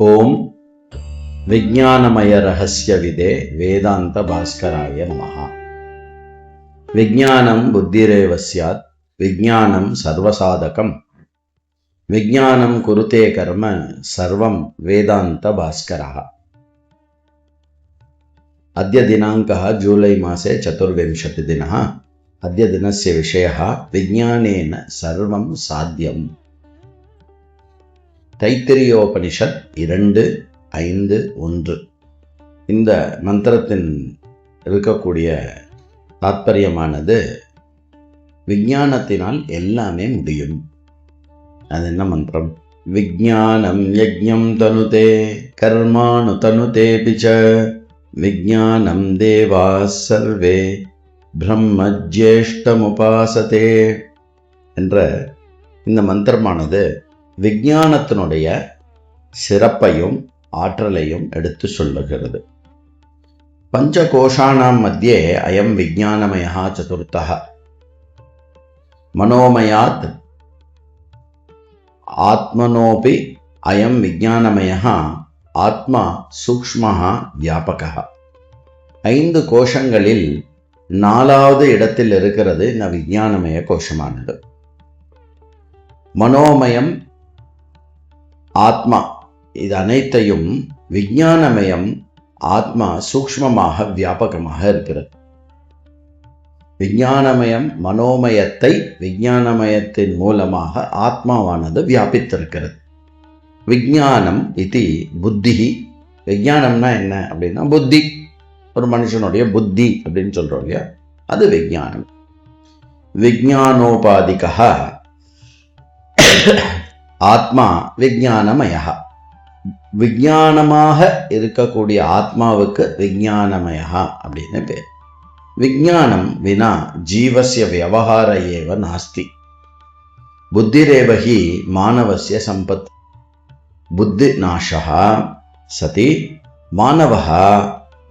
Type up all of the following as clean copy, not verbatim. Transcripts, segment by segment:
ஓம் விஞ்ஞானமய ரகசிய விதே வேதாந்த பாஸ்கராய நமஹ. விஞ்ஞானம் புத்திரேவ ஸ்யாத் விஞ்ஞானம் சர்வசாதகம் விஞ்ஞானம் குருதே கர்ம சர்வம் வேதாந்த பாஸ்கரः. अद्य दिनाङ्कः जुलै मासे 24 दिनः. अद्य दिनस्य विषयः विज्ञानेन सर्वं साध्यम्. தைத்திரியோபனிஷத் 2:5:1. இந்த மந்திரத்தின் இருக்கக்கூடிய தாத்பரியமானது விஞ்ஞானத்தினால் எல்லாமே முடியும். அது என்ன மந்திரம்? விஞ்ஞானம் யஜ்ஞம் தனுதே கர்மாணு தனுதே பிச விஞ்ஞானம் தேவா சர்வே பிரம்ம ஜேஷ்டமுபாசதே என்ற இந்த மந்திரமானது விஞ்ஞானத்தினுடைய சிறப்பையும் ஆற்றலையும் எடுத்து சொல்லுகிறது. பஞ்சகோஷாணாம் மத்தியே அயம் விஞ்ஞானமயா சதுர்த்தः. மனோமயாத் ஆத்மனோபி அயம் விஞ்ஞானமயः ஆத்மா சூக்ஷ்மः வியாபகः. 5 கோஷங்களில் 4வது இடத்தில் இருக்கிறது இந்த விஞ்ஞானமய கோஷமானது. மனோமயம், ஆத்மா, இது அனைத்தையும் விஞ்ஞானமயம் ஆத்மா சூக்ஷ்மமாக வியாபகமாக இருக்கிறது. விஞ்ஞானமயம் மனோமயத்தை விஞ்ஞானமயத்தின் மூலமாக ஆத்மாவானது வியாபித்திருக்கிறது. விஞ்ஞானம் இது புத்தி. விஞ்ஞானம்னா என்ன அப்படின்னா புத்தி. ஒரு மனுஷனுடைய புத்தி அப்படின்னு சொல்றோம் இல்லையா, அது விஞ்ஞானம். விஞ்ஞானோபாதிகா ஆத்மா விஞ்ஞானமயா. விஞ்ஞானமாக இருக்கக்கூடிய ஆத்மாவுக்கு விஞ்ஞானமயா அப்படின்னு பேர். விஞ்ஞானம் வினா ஜீவஸ்ய வியவஹார ஏவ நாஸ்தி. புத்திரேவஹி மானவஸ்ய சம்பத். புத்தி நாசः சதி மானவः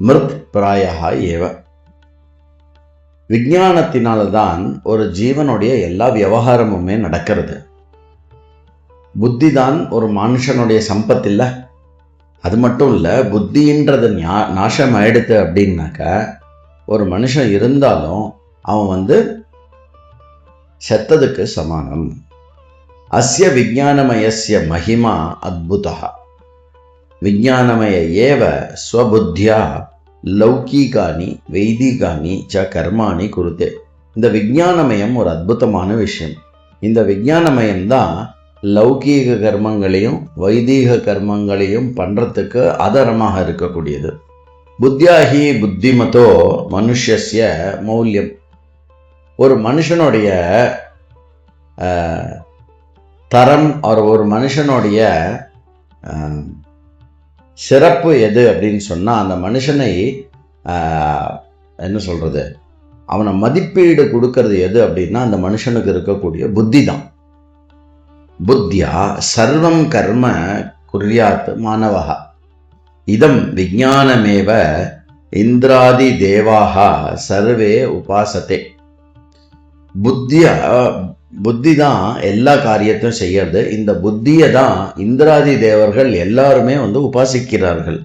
மிருத் பிராயः ஏவ. விஞ்ஞானத்தினால்தான் ஒரு ஜீவனுடைய எல்லா விவகாரமுமே நடக்கிறது. புத்தி தான் ஒரு மனுஷனுடைய சம்பத்து இல்லை. அது மட்டும் இல்லை, புத்தின்றது நாசம் ஆயிடுத்து அப்படின்னாக்க ஒரு மனுஷன் இருந்தாலும் அவன் செத்ததுக்கு சமானம். அஸ்ய விஞ்ஞானமயஸ்ய மகிமா அத்புதா. விஞ்ஞானமய ஏவ ஸ்வபுத்தியா லௌகீகானி வைதிகானி ச கர்மாணி குருதே. இந்த விஞ்ஞானமயம் ஒரு அற்புதமான விஷயம். இந்த விஞ்ஞானமயம்தான் லௌகீக கர்மங்களையும் வைதீக கர்மங்களையும் பண்றதுக்கு ஆதாரமாக இருக்கக்கூடியது. புத்தியாகி புத்திமதோ மனுஷ்யஸ்ய மௌல்யம். ஒரு மனுஷனுடைய தரம், ஒரு மனுஷனுடைய சிறப்பு எது அப்படின்னு சொன்னா, அந்த மனுஷனை என்ன சொல்றது, அவனை மதிப்பீடு கொடுக்கறது எது அப்படின்னா அந்த மனுஷனுக்கு இருக்கக்கூடிய புத்தி தான். புத்தியா சர்வம் கர்ம குர்யாத் மானவஹ. இதம் விஞ்ஞானமேவ இந்திராதி தேவாக சர்வே உபாசத்தே. புத்தி தான் எல்லா காரியத்தையும் செய்யறது. இந்த புத்தியை தான் இந்திராதி தேவர்கள் எல்லாருமே உபாசிக்கிறார்கள்.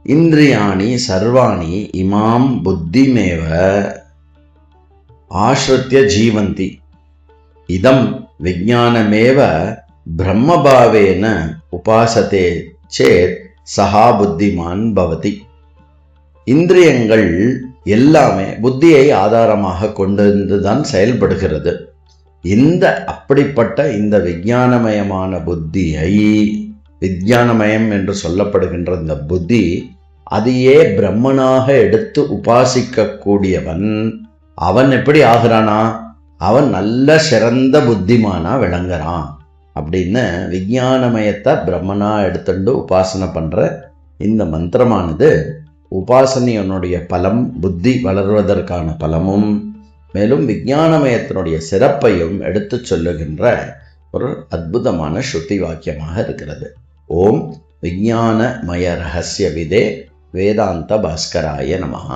இந்திரியாணி சர்வாணி இமாம் புத்திமேவ ஆஸ்ரித்ய ஜீவந்தி. இதம் விஞ்ஞானமேவ பிரம்மபாவேன உபாசத்தே சேத் சஹா புத்திமான் பவதி. இந்திரியங்கள் எல்லாமே புத்தியை ஆதாரமாக கொண்டிருந்துதான் செயல்படுகிறது. அப்படிப்பட்ட இந்த விஞ்ஞானமயமான புத்தியை, விஞ்ஞானமயம் என்று சொல்லப்படுகின்ற இந்த புத்தி, அதையே பிரம்மனாக எடுத்து உபாசிக்க கூடியவன் அவன் எப்படி ஆகிறானா? அவன் நல்ல சிறந்த புத்திமானா விளங்குறான் அப்படின்னு விஞ்ஞானமயத்தை பிரம்மனா எடுத்துட்டு உபாசனை பண்ற இந்த மந்திரமானது உபாசனையனுடைய பலம், புத்தி வளர்வதற்கான பலமும், மேலும் விஞ்ஞானமயத்தினுடைய சிறப்பையும் எடுத்து சொல்லுகின்ற ஒரு அற்புதமான ஸ்ருதி வாக்கியமாக இருக்கிறது. ஓம் விஞ்ஞானமய ரகசிய விதே வேதாந்த பாஸ்கராய நமஹ.